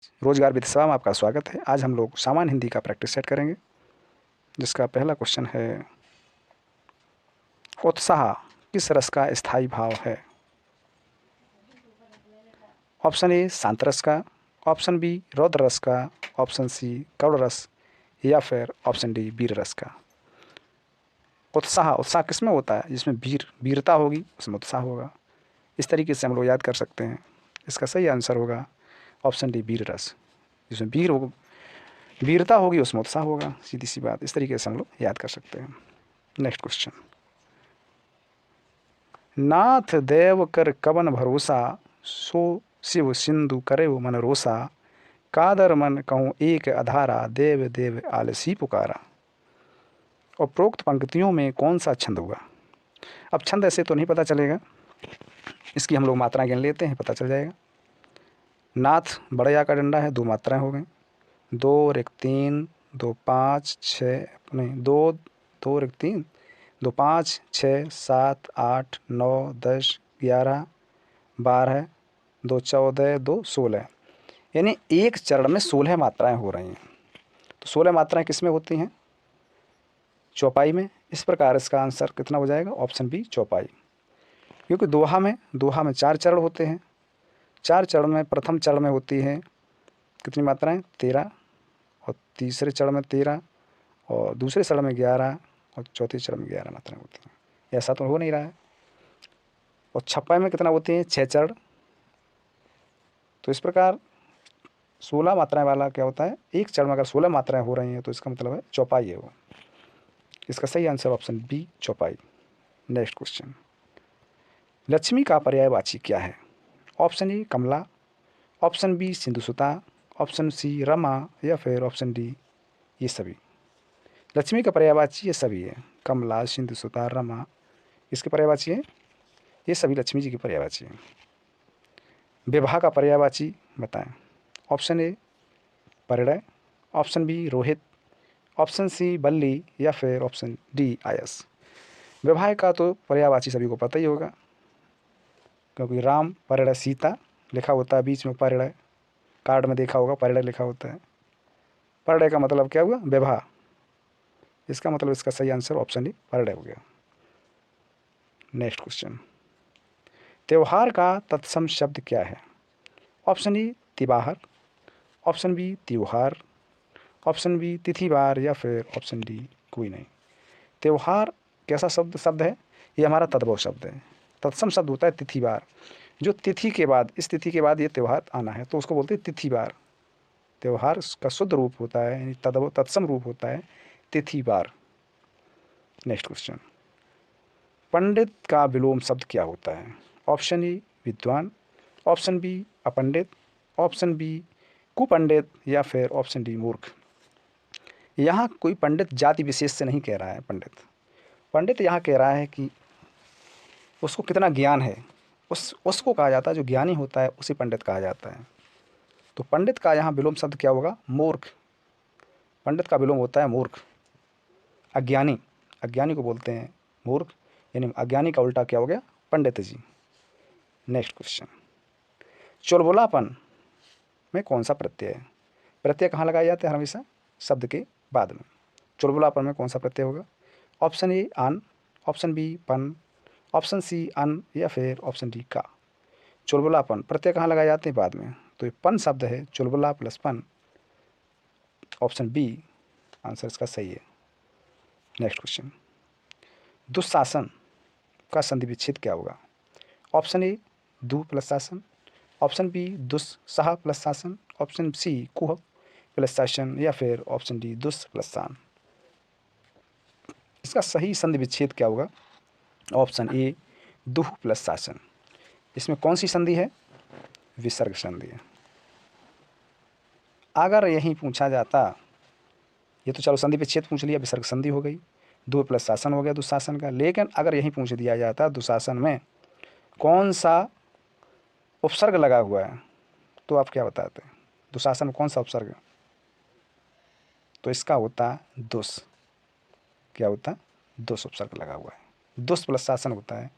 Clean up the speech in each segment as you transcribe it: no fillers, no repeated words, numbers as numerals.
रोजगार विद सेवा में आपका स्वागत है। आज हम लोग सामान्य हिंदी का प्रैक्टिस सेट करेंगे, जिसका पहला क्वेश्चन है, उत्साह किस रस का स्थायी भाव है? ऑप्शन ए शांत रस का, ऑप्शन बी रौद्र रस का, ऑप्शन सी करुण रस या फिर ऑप्शन डी वीर रस का। उत्साह उत्साह किस में होता है? जिसमें वीरता होगी उसमें उत्साह होगा। इस तरीके से हम लोग याद कर सकते हैं। इसका सही आंसर होगा ऑप्शन डी वीर रस। जिसमें वीरता होगी उसमें उत्साह होगा। सीधी सी बात, इस तरीके से हम लोग याद कर सकते हैं। नेक्स्ट क्वेश्चन, नाथ देव कर कवन भरोसा, सो शिव सिंधु करे मन रोसा, कादर मन कहूँ एक अधारा, देव देव आलसी पुकारा। उपरोक्त पंक्तियों में कौन सा छंद हुआ? अब छंद ऐसे तो नहीं पता चलेगा, इसकी हम लोग मात्रा गिन लेते हैं, पता चल जाएगा। नाथ बड़या का डंडा है, 2 मात्राएं हो गई, 2 और 1 3, 2 5 6 नहीं 2 2 और 1 3, 2 5 6 7 8 9 10 11 12, 2 14 2 16, यानी एक चरण में 16 मात्राएं हो रही हैं। तो 16 मात्राएं किस में होती हैं? चौपाई में। इस प्रकार इसका आंसर कितना हो जाएगा? ऑप्शन बी चौपाई। क्योंकि दोहा में 4 चरण होते हैं। 4 चरण में प्रथम चरण में होती है कितनी मात्राएं? 13, और तीसरे चरण में 13, और दूसरे चरण में 11, और चौथे चरण में 11 मात्राएं होती हैं। ऐसा तो हो नहीं रहा है। और छप्पाई में कितना होती हैं? 6 चरण। तो इस प्रकार 16 मात्राएं वाला क्या होता है? एक चरण में अगर 16 मात्राएं हो रही हैं तो इसका मतलब है चौपाई है वो। इसका सही आंसर ऑप्शन बी चौपाई। नेक्स्ट क्वेश्चन, लक्ष्मी का पर्यायवाची क्या है? Option A Kamala, option B Sindhusuta, option C Rama या फिर ऑप्शन डी ये सभी। लक्ष्मी का पर्यायवाची ये सभी है। कमला, सिंधुसुता, रमा, इसके पर्यायवाची है ये सभी, लक्ष्मी जी की पर्यायवाची है। विवाह का पर्यायवाची बताएं। Option A Parinay, option B Rohit, option C Balli या फिर ऑप्शन डी आयस। विवाह का तो पर्यायवाची सभी को पता ही होगा, क्योंकि राम परिणय सीता लिखा होता है, बीच में परिणय, कार्ड में देखा होगा परिणय लिखा होता है। परिणय का मतलब क्या हुआ? विवाह। इसका मतलब इसका सही आंसर ऑप्शन डी परिणय हो गया। नेक्स्ट क्वेश्चन, त्योहार का तत्सम शब्द क्या है? ऑप्शन ए तिबाहर, ऑप्शन बी त्योहार, ऑप्शन बी तिथिवार या फिर ऑप्शन डी कोई नहीं। त्योहार कैसा शब्द है? ये हमारा तद्भव शब्द है। तत्सम शब्द होता है तिथिवार। जो तिथि के बाद, इस तिथि के बाद ये त्यौहार आना है तो उसको बोलते हैं तिथिवार। त्यौहार का शुद्ध रूप होता है, यानी तत्सम रूप होता है तिथिवार। नेक्स्ट क्वेश्चन, पंडित का विलोम शब्द क्या होता है? ऑप्शन ए विद्वान, ऑप्शन बी अपंडित, ऑप्शन बी कुपंडित या फिर ऑप्शन डी मूर्ख। यहाँ कोई पंडित जाति विशेष से नहीं कह रहा है। पंडित यहाँ कह रहा है कि उसको कितना ज्ञान है, उसको कहा जाता है। जो ज्ञानी होता है उसे पंडित कहा जाता है। तो पंडित का यहाँ विलोम शब्द क्या होगा? मूर्ख। पंडित का विलोम होता है मूर्ख। अज्ञानी, अज्ञानी को बोलते हैं मूर्ख, यानी अज्ञानी का उल्टा क्या हो गया? पंडित जी। नेक्स्ट क्वेश्चन, चुलबुलापन में कौन सा प्रत्यय है? प्रत्यय कहाँ लगाए जाते हैं? हमेशा शब्द के बाद में। चुलबुलापन में कौन सा प्रत्यय होगा? ऑप्शन ए अन, ऑप्शन बी पन, ऑप्शन सी अन या फिर ऑप्शन डी का। चुलबुलापन प्रत्यय कहाँ लगाए जाते हैं? बाद में। तो ये पन शब्द है, चुलबुला प्लस पन, ऑप्शन बी आंसर इसका सही है। नेक्स्ट क्वेश्चन, दुशासन का संधि विच्छेद क्या होगा? ऑप्शन ए दु प्लस शासन, ऑप्शन बी दुस्सह प्लस शासन, ऑप्शन सी कुह प्लस शासन या फिर ऑप्शन डी दुस प्लस शान। इसका सही संधि विच्छेद क्या होगा? ऑप्शन ए दुह प्लस शासन। इसमें कौन सी संधि है? विसर्ग संधि है। अगर यही पूछा जाता, ये तो चलो संधि विच्छेद पूछ लिया, विसर्ग संधि हो गई, दुह प्लस शासन हो गया दुशासन का। लेकिन अगर यही पूछ दिया जाता दुशासन में कौन सा उपसर्ग लगा हुआ है, तो आप क्या बताते? दुशासन में कौन सा उपसर्ग? तो इसका होता दुस। क्या होता? दुस उपसर्ग लगा हुआ है। दुस प्लस शासन होता है।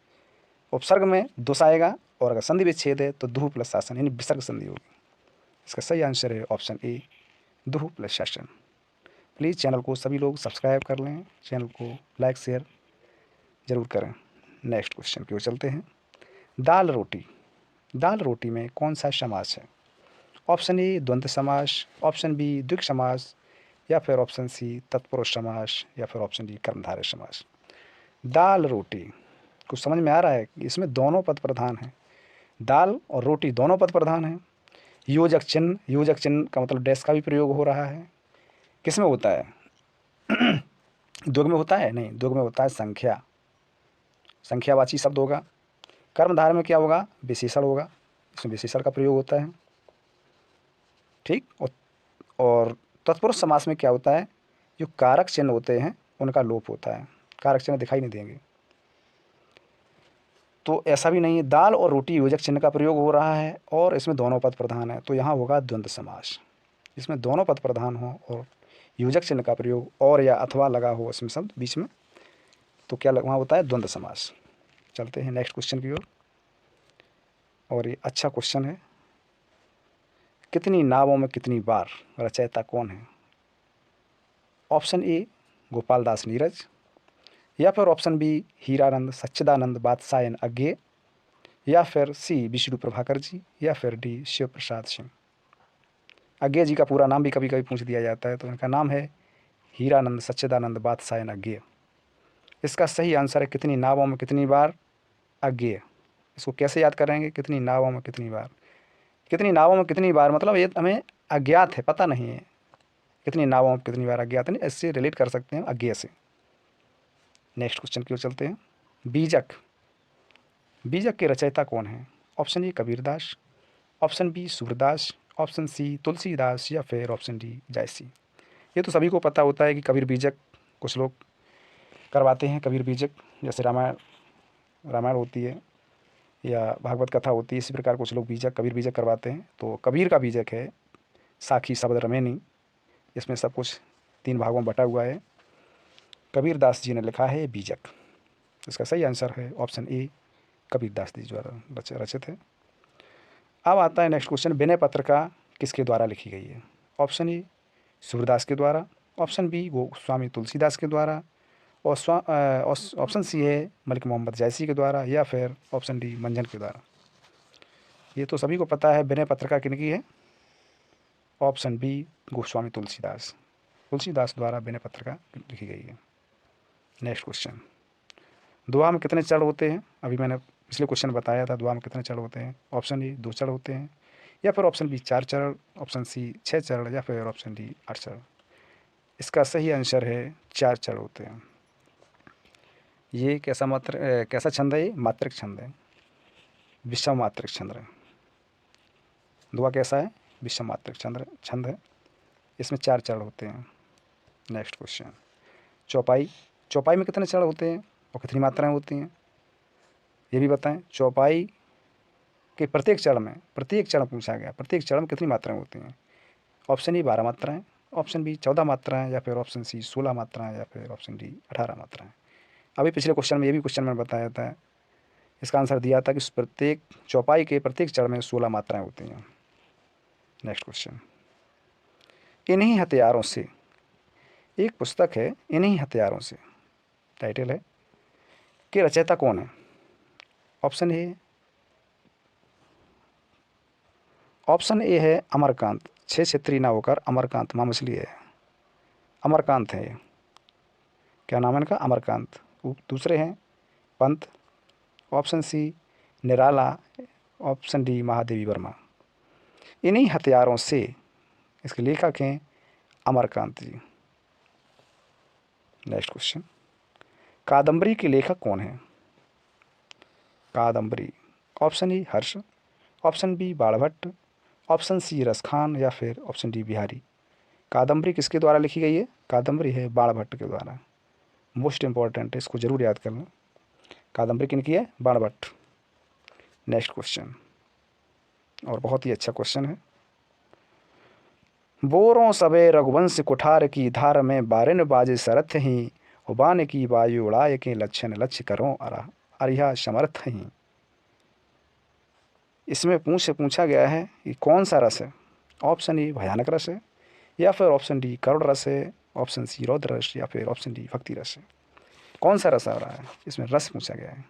उपसर्ग में दुस आएगा, और अगर संधि विच्छेद है तो दुह प्लस शासन, यानी विसर्ग संधि होगी। इसका सही आंसर है ऑप्शन ए, दुह प्लस शासन। प्लीज़ चैनल को सभी लोग सब्सक्राइब कर लें, चैनल को लाइक शेयर ज़रूर करें। नेक्स्ट क्वेश्चन की ओर चलते हैं। दाल रोटी, दाल रोटी में कौन सा समास है? ऑप्शन ए द्वंद्व समास, ऑप्शन बी द्विग समास, या फिर ऑप्शन सी तत्पुरुष समास, या फिर ऑप्शन डी कर्मधारय समास। दाल रोटी कुछ समझ में आ रहा है कि इसमें दोनों पद प्रधान हैं, दाल और रोटी दोनों पद प्रधान हैं। योजक चिन्ह, योजक चिन्ह का मतलब डैश का भी प्रयोग हो रहा है। किस में होता है? द्विग में होता है? नहीं, द्विग में होता है संख्या, संख्यावाची शब्द होगा। कर्मधारय में क्या होगा? विशेषण होगा, इसमें विशेषण का प्रयोग होता है। ठीक। और तत्पुरुष समास में क्या होता है? जो कारक चिन्ह होते हैं उनका लोप होता है, कारक चिन्ह दिखाई नहीं देंगे। तो ऐसा भी नहीं है, दाल और रोटी योजक चिन्ह का प्रयोग हो रहा है और इसमें दोनों पद प्रधान है, तो यहाँ होगा द्वंद्व समास। इसमें दोनों पद प्रधान हो और योजक चिन्ह का प्रयोग और या अथवा लगा हो इसमें शब्द बीच में, तो क्या वहाँ होता है? द्वंद्व समास। चलते हैं नेक्स्ट क्वेश्चन की ओर, और ये अच्छा क्वेश्चन है। कितनी नावों में कितनी बार, रचयिता कौन है? ऑप्शन ए गोपाल दास नीरज, या फिर ऑप्शन बी हीरानंद सच्चिदानंद बादशाहन अज्ञे, या फिर सी विष्णु प्रभाकर जी, या फिर डी शिव प्रसाद सिंह। अज्ञे जी का पूरा नाम भी कभी कभी पूछ दिया जाता है, तो इनका नाम है हीरानंद सच्चिदानंद बादशाहन अज्ञे। इसका सही आंसर है कितनी नावों में कितनी बार, अज्ञे। इसको कैसे याद करेंगे? कितनी नावों में कितनी बार, कितनी नावों में कितनी बार मतलब ये हमें अज्ञात है, पता नहीं है। कितनी नावों में कितनी बार अज्ञात नहीं, इससे रिलेट कर सकते हैं अज्ञे से। नेक्स्ट क्वेश्चन की ओर चलते हैं। बीजक, बीजक के रचयिता कौन है? Option A Kabirdas, option B Surdas, option C Tulsidas, या फिर ऑप्शन डी जायसी। ये तो सभी को पता होता है कि कबीर बीजक कुछ लोग करवाते हैं। कबीर बीजक जैसे रामायण रामायण होती है या भागवत कथा होती है, इसी प्रकार कुछ लोग बीजक कबीर बीजक करवाते हैं। तो कबीर का बीजक है साखी शब्द रमेनी, इसमें सब कुछ 3 भागों में बटा हुआ है। कबीर दास जी ने लिखा है बीजक। इसका सही आंसर है ऑप्शन ए, कबीर दास जी द्वारा रचित है। अब आता है नेक्स्ट क्वेश्चन। विनय पत्रिका किसके द्वारा लिखी गई है? ऑप्शन ए सूरदास के द्वारा, ऑप्शन बी गोस्वामी तुलसीदास के द्वारा, और ऑप्शन सी है मलिक मोहम्मद जायसी के द्वारा, या फिर ऑप्शन डी मंजन के द्वारा। ये तो सभी को पता है विनय पत्रिका किनकी है? ऑप्शन बी गोस्वामी तुलसीदास, तुलसीदास द्वारा विनय पत्रिका लिखी गई है। Next question. दुआ में कितने चरण होते हैं? अभी मैंने पिछले क्वेश्चन बताया था दुआ में कितने चरण होते हैं। ऑप्शन ए 2 चरण होते हैं, या फिर ऑप्शन बी 4 चरण, ऑप्शन सी 6 चरण, या फिर ऑप्शन डी 8 चरण। इसका सही आंसर है 4 चरण होते हैं। ये कैसा छंद है? ये मात्रिक छंद है, विषम मात्रिक छंद है। दुआ कैसा है? विषम मात्रिक छंद है। इसमें 4 चरण होते हैं। Next question. चौपाई, चौपाई में कितने चरण होते हैं और कितनी मात्राएं होती हैं? ये भी बताएं। चौपाई के प्रत्येक चरण पूछा गया, प्रत्येक चरण में कितनी मात्राएं होती हैं? ऑप्शन ए 12 मात्राएं, ऑप्शन बी 14 मात्राएं, या फिर ऑप्शन सी 16 मात्राएं, या फिर ऑप्शन डी 18 मात्राएं। अभी पिछले क्वेश्चन में ये भी क्वेश्चन मैंने बताया था, इसका आंसर दिया था कि प्रत्येक चौपाई के प्रत्येक चरण में 16 मात्राएं होती हैं। Next question. इन्हीं हथियारों से, एक पुस्तक है इन्हीं हथियारों से, टाइटल है, कि रचयिता कौन है? ऑप्शन ए है अमरकांत, 6 क्षेत्रीय ना होकर अमरकांत माँ मछली है, अमरकांत है ये। क्या नाम है इनका? अमरकांत। दूसरे हैं Pant, option C Nirala, option D Mahadevi Verma. इन्हीं हथियारों से, इसके लेखक हैं अमरकांत जी। Next question. कादम्बरी के लेखक कौन है? Kadambari, option A Harsh, option B Banabhatta, option C Raskhan, या फिर ऑप्शन डी बिहारी। कादम्बरी किसके द्वारा लिखी गई है? कादम्बरी है बाणभट्ट के द्वारा। मोस्ट इंपॉर्टेंट है, इसको जरूर याद कर लें। कादम्बरी किनकी है? बाणभट्ट। नेक्स्ट क्वेश्चन, और बहुत ही अच्छा क्वेश्चन है। बोरों सबे रघुवंश कुठार की धार में बारिन बाजे सरथ ही, उबान की वायु उड़ाए के लक्षण लक्ष्य करो अरिहा समर्थ ही। इसमें पूछा गया है कि कौन सा रस है? ऑप्शन ए भयानक रस है, या फिर ऑप्शन डी करुण रस है, ऑप्शन सी रौद्र रस, या फिर ऑप्शन डी भक्ति रस है। कौन सा रस आ रहा है? इसमें रस पूछा गया है,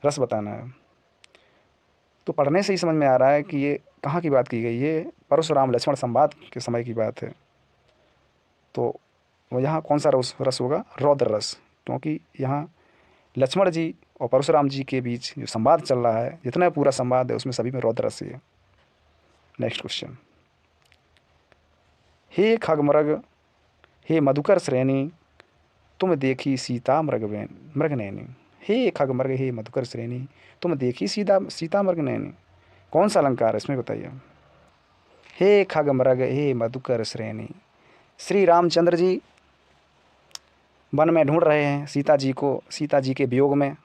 रस बताना है। तो पढ़ने से ही समझ में आ रहा है कि ये कहाँ की बात की गई, ये परशुराम लक्ष्मण संवाद के समय की बात है। तो वो यहाँ कौन सा रस रस होगा? रौद्र रस, क्योंकि यहाँ लक्ष्मण जी और परशुराम जी के बीच जो संवाद चल रहा है, जितना पूरा संवाद है उसमें सभी में रौद्र रस ही है। Next question. हे खगमृग हे मधुकर श्रेणी, तुम देखी सीता मृगनैनी। हे खगमृग हे मधुकर श्रेणी, तुम देखी सीता मृगनैनी। कौन सा अलंकार है इसमें बताइए? हे खगमृग हे मधुकर श्रेणी, श्री रामचंद्र जी वन में ढूंढ रहे हैं सीता जी को, सीता जी के वियोग में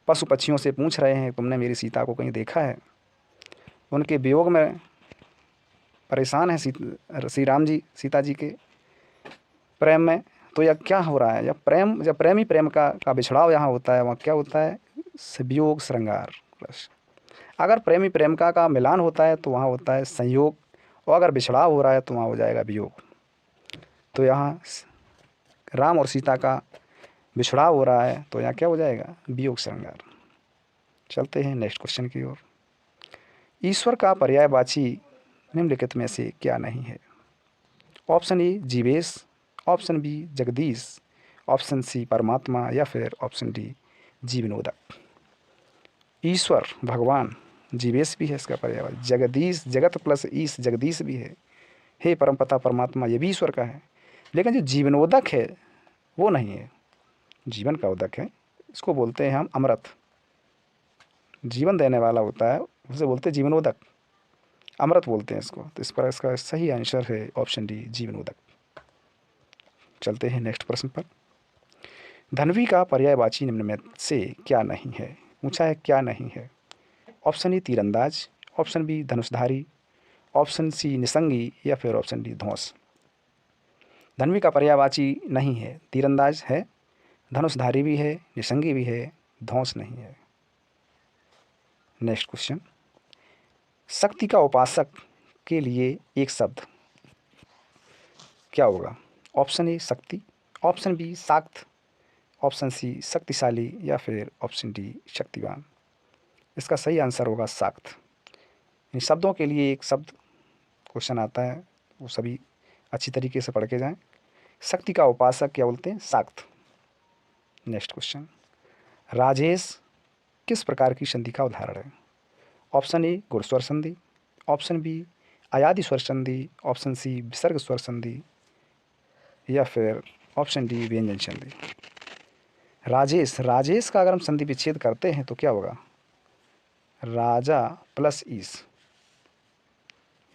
पशु पक्षियों से पूछ रहे हैं तुमने मेरी सीता को कहीं देखा है। उनके वियोग में परेशान है श्री राम जी सीता जी के प्रेम में। तो यह क्या हो रहा है? जब प्रेमी प्रेम का बिछड़ाव यहाँ होता है, वहाँ क्या होता है? वियोग श्रृंगार रस। अगर प्रेमी प्रेम का मिलान होता है तो वहाँ होता है संयोग, और अगर बिछड़ाव हो रहा है तो वहाँ हो जाएगा वियोग। तो यहाँ राम और सीता का बिछड़ाव हो रहा है तो यहाँ क्या हो जाएगा? वियोग श्रृंगार। चलते हैं नेक्स्ट क्वेश्चन की ओर। ईश्वर का पर्यायवाची निम्नलिखित में से क्या नहीं है? ऑप्शन ए जीवेश, ऑप्शन बी जगदीश, ऑप्शन सी परमात्मा, या फिर ऑप्शन डी जीवनोदक। ईश्वर भगवान जीवेश भी है इसका पर्यायवाची, जगदीश जगत प्लस ईश जगदीश भी है, हे परमपिता परमात्मा ये भी ईश्वर का है। लेकिन जो जीवनोदक है वो नहीं है। जीवन का उदक है, इसको बोलते हैं हम अमृत, जीवन देने वाला होता है उसे बोलते हैं जीवनोदक, अमृत बोलते हैं इसको। तो इस पर इसका सही आंसर है ऑप्शन डी जीवनोदक। चलते हैं नेक्स्ट प्रश्न पर। धनवी का पर्यायवाची निम्न में से क्या नहीं है? पूछा है क्या नहीं है। ऑप्शन ए तीरंदाज, option B Dhanushdhari, option C निसंगी, या फिर ऑप्शन डी धौंस। धनवी का पर्यायवाची नहीं है, तीरंदाज है, धनुषधारी भी है, निसंगी भी है, धौंस नहीं है। Next question. शक्ति का उपासक के लिए एक शब्द क्या होगा? ऑप्शन ए शक्ति, ऑप्शन बी शाक्त, ऑप्शन सी शक्तिशाली, या फिर ऑप्शन डी शक्तिवान। इसका सही आंसर होगा शाक्त। इन शब्दों के लिए एक शब्द क्वेश्चन आता है, वो सभी अच्छी तरीके से पढ़ के जाएं। शक्ति का उपासक क्या बोलते हैं? शाक्त। Next question. राजेश किस प्रकार की संधि का उदाहरण है? ऑप्शन ए गुण स्वर संधि, ऑप्शन बी अयादि स्वर संधि, ऑप्शन सी विसर्ग स्वर संधि, या फिर ऑप्शन डी व्यंजन संधि। राजेश, राजेश का अगर हम संधि विच्छेद करते हैं तो क्या होगा? राजा प्लस ईस,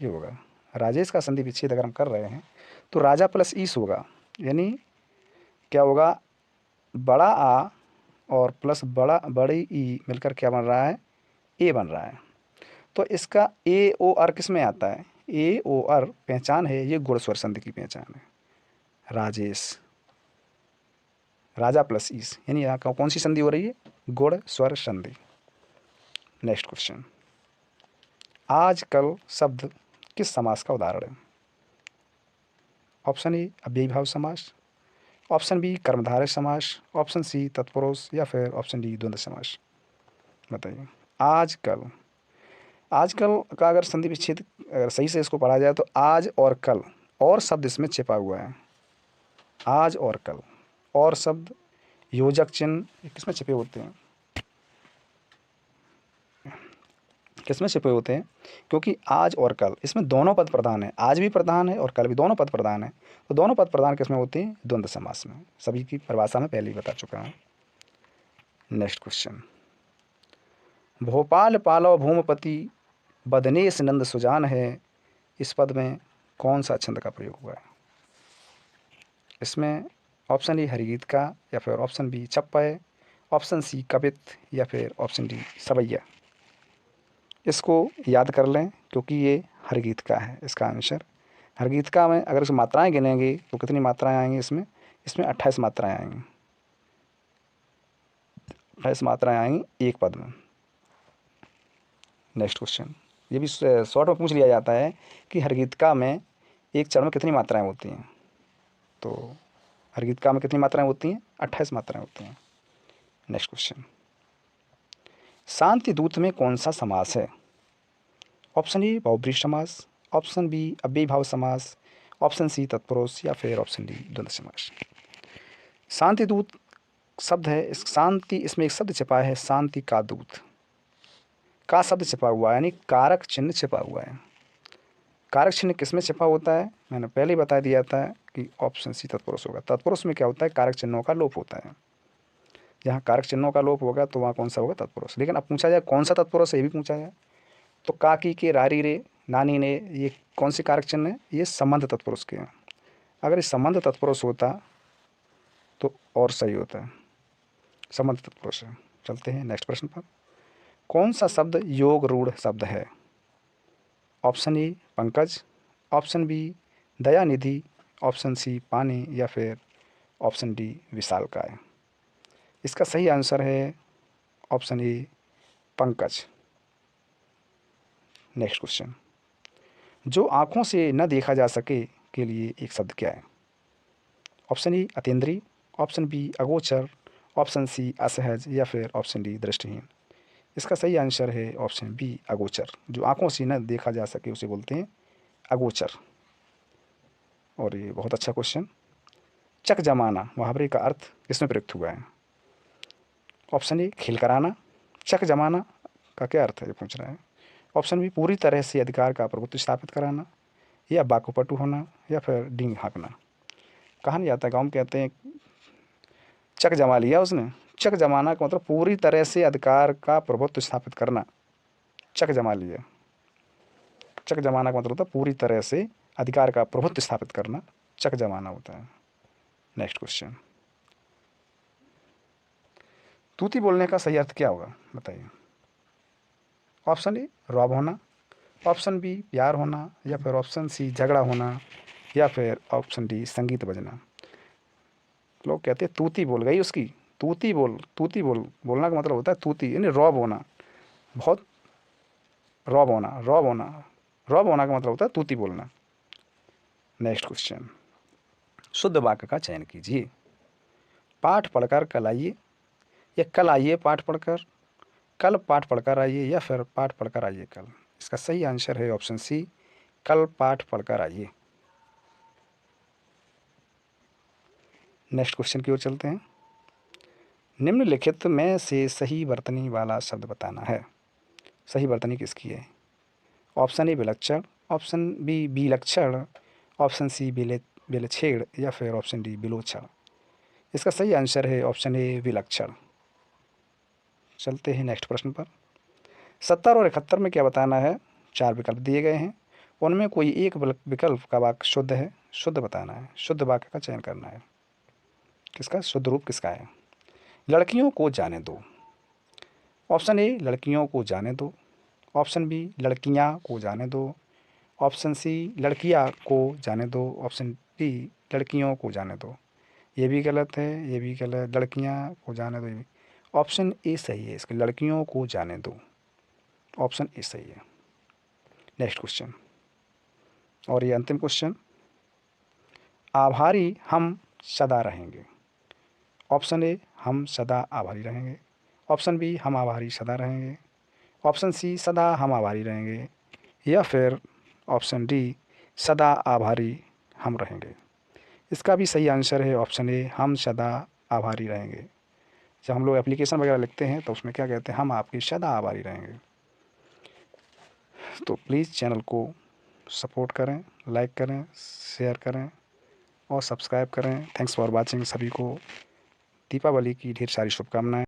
ये होगा। राजेश का संधि विच्छेद अगर हम कर रहे हैं तो राजा प्लस ईस होगा, यानी क्या होगा? बड़ा आ और प्लस बड़ी ई मिलकर क्या बन रहा है? ए बन रहा है। तो इसका ए ओ आर किस में आता है? ए ओ आर पहचान है, ये गुण स्वर संधि की पहचान है। राजेश, राजा प्लस ईस, यानी यहाँ कौन सी संधि हो रही है? गुण स्वर संधि। Next question. आजकल शब्द किस समास का उदाहरण है? ऑप्शन ए अव्ययीभाव समास, ऑप्शन बी कर्मधारय समास, ऑप्शन सी तत्पुरुष, या फिर ऑप्शन डी द्वंद्व समास। बताइए। आजकल, आजकल का अगर संधि विच्छेद अगर सही से इसको पढ़ा जाए तो आज और कल और शब्द इसमें छिपा हुआ है। आज और कल और शब्द योजक चिन्ह किसमें छिपे होते हैं? किसमें छिपे होते हैं? क्योंकि आज और कल इसमें दोनों पद प्रधान है, आज भी प्रधान है और कल भी, दोनों पद प्रधान है। तो दोनों पद प्रधान किसमें होते हैं? द्वंद्व समास में। सभी की परिभाषा में पहले ही बता चुका हूँ। Next question. भोपाल पालो भूमपति बदनेश नंद सुजान है, इस पद में कौन सा छंद का प्रयोग हुआ है? इसमें ऑप्शन ए हरिगीत का, या फिर ऑप्शन बी छप्पय, ऑप्शन सी कवित, या फिर ऑप्शन डी सवैया। इसको याद कर लें क्योंकि ये हरगीत का है इसका आंसर। हरगीत का में अगर इसमें मात्राएं गिनेंगे तो कितनी मात्राएं आएंगी? इसमें 28 मात्राएं आएंगी, 28 मात्राएं आएंगी एक पद में। Next question. ये भी शॉर्ट में पूछ लिया जाता है कि हरगीतिका में एक चरण में कितनी मात्राएं होती हैं। तो हरगीतिका में कितनी मात्राएं होती हैं? 28 मात्राएं होती हैं। नेक्स्ट क्वेश्चन, शांति दूत में कौन सा समास है? ऑप्शन ए बहुब्रीहि समास, ऑप्शन बी अव्ययीभाव समास, ऑप्शन सी तत्पुरुष, या फिर ऑप्शन डी द्वंद्व समास। शांति दूत शब्द है, इस शांति, इसमें एक शब्द छिपा है, शांति का दूत। का शब्द छिपा हुआ है, यानी कारक चिन्ह छिपा हुआ है। कारक चिन्ह किसमें छिपा होता है? मैंने पहले ही बता दिया था कि ऑप्शन सी तत्पुरुष होगा। तत्पुरुष में क्या होता है? कारक चिन्हों का लोप होता है। जहाँ कारक चिन्हों का लोप होगा तो वहाँ कौन सा होगा? तत्पुरुष। लेकिन अब पूछा जाए कौन सा तत्पुरुष है, ये भी पूछा जाए तो काकी के, रारी रे, नानी ने, ये कौन सी कारक चिन्ह है? ये संबंध तत्पुरुष के हैं। अगर ये संबंध तत्पुरुष होता तो और सही होता है। संबंध तत्पुरुष है। चलते हैं नेक्स्ट प्रश्न पर। कौन सा शब्द योग रूढ़ शब्द है? ऑप्शन ए पंकज, ऑप्शन बी दयानिधि, ऑप्शन सी पानी, या फिर ऑप्शन डी विशालकाय। इसका सही आंसर है option A Pankaj. Next question, जो आँखों से न देखा जा सके के लिए एक शब्द क्या है? ऑप्शन ए अतीन्द्रिय, ऑप्शन बी अगोचर, ऑप्शन सी असहज, या फिर ऑप्शन डी दृष्टिहीन। इसका सही आंसर है ऑप्शन बी अगोचर। जो आँखों से न देखा जा सके उसे बोलते हैं अगोचर। और ये बहुत अच्छा क्वेश्चन, चक जमाना मुहावरे का अर्थ किसमें प्रयुक्त हुआ है? ऑप्शन ए खेल कराना। चक जमाना का क्या अर्थ है, ये पूछ रहा है। ऑप्शन बी पूरी तरह से अधिकार का प्रभुत्व स्थापित कराना, या बाकुपटु होना, या फिर डींग हाँकना। कहा नहीं जाता, गाँव में कहते हैं चक जमा लिया उसने। चक जमाना का मतलब पूरी तरह से अधिकार का प्रभुत्व स्थापित करना। चक जमा लिया, चक जमाना का मतलब होता है पूरी तरह से अधिकार का प्रभुत्व स्थापित करना, चक जमाना होता है। नेक्स्ट क्वेश्चन, तूती बोलने का सही अर्थ क्या होगा, बताइए। ऑप्शन ए रौब होना, ऑप्शन बी प्यार होना, या फिर ऑप्शन सी झगड़ा होना, या फिर ऑप्शन डी संगीत बजना। लोग कहते हैं तूती बोल गई उसकी। तूती बोलना का मतलब होता है तूती, यानी रौब होना, बहुत रौब होना का मतलब होता है तूती बोलना। नेक्स्ट क्वेश्चन, शुद्ध वाक्य का चयन कीजिए। पाठ पढ़कर कल आइए, या कल आइए पाठ पढ़कर, कल पाठ पढ़कर आइए, या फिर पाठ पढ़कर आइए कल। इसका सही आंसर है ऑप्शन सी कल पाठ पढ़कर आइए। नेक्स्ट क्वेश्चन की ओर चलते हैं। निम्नलिखित में से सही वर्तनी वाला शब्द बताना है। सही वर्तनी किसकी है? ऑप्शन ए विलक्षण, ऑप्शन बी विलक्षण, ऑप्शन सी विलक्षेण, या फिर ऑप्शन डी विलोक्षण। इसका सही आंसर है ऑप्शन ए विलक्षण। चलते हैं नेक्स्ट प्रश्न पर। 70 और 71 में क्या बताना है? 4 विकल्प दिए गए हैं, उनमें कोई एक विकल्प का वाक्य शुद्ध है, शुद्ध बताना है, शुद्ध वाक्य का चयन करना है। किसका शुद्ध रूप किसका है? लड़कियों को जाने दो। ऑप्शन ए लड़कियों को जाने दो, ऑप्शन बी लड़कियां को जाने दो, ऑप्शन सी लड़कियां को जाने दो, ऑप्शन डी लड़कियों को जाने दो। ये भी गलत है, ये भी गलत, लड़कियां को जाने दो। ऑप्शन ए सही है, इसके लड़कियों को जाने दो, ऑप्शन ए सही है। नेक्स्ट क्वेश्चन, और ये अंतिम क्वेश्चन, आभारी हम सदा रहेंगे। ऑप्शन ए हम सदा आभारी रहेंगे, ऑप्शन बी हम आभारी सदा रहेंगे, ऑप्शन सी सदा हम आभारी रहेंगे, या फिर ऑप्शन डी सदा आभारी हम रहेंगे। इसका भी सही आंसर है ऑप्शन ए हम सदा आभारी रहेंगे। जब हम लोग एप्लीकेशन वगैरह लिखते हैं तो उसमें क्या कहते हैं, हम आपकी सदा आभारी रहेंगे। तो प्लीज़ चैनल को सपोर्ट करें, लाइक करें, शेयर करें और सब्सक्राइब करें। Thanks for watching. सभी को दीपावली की ढेर सारी शुभकामनाएं।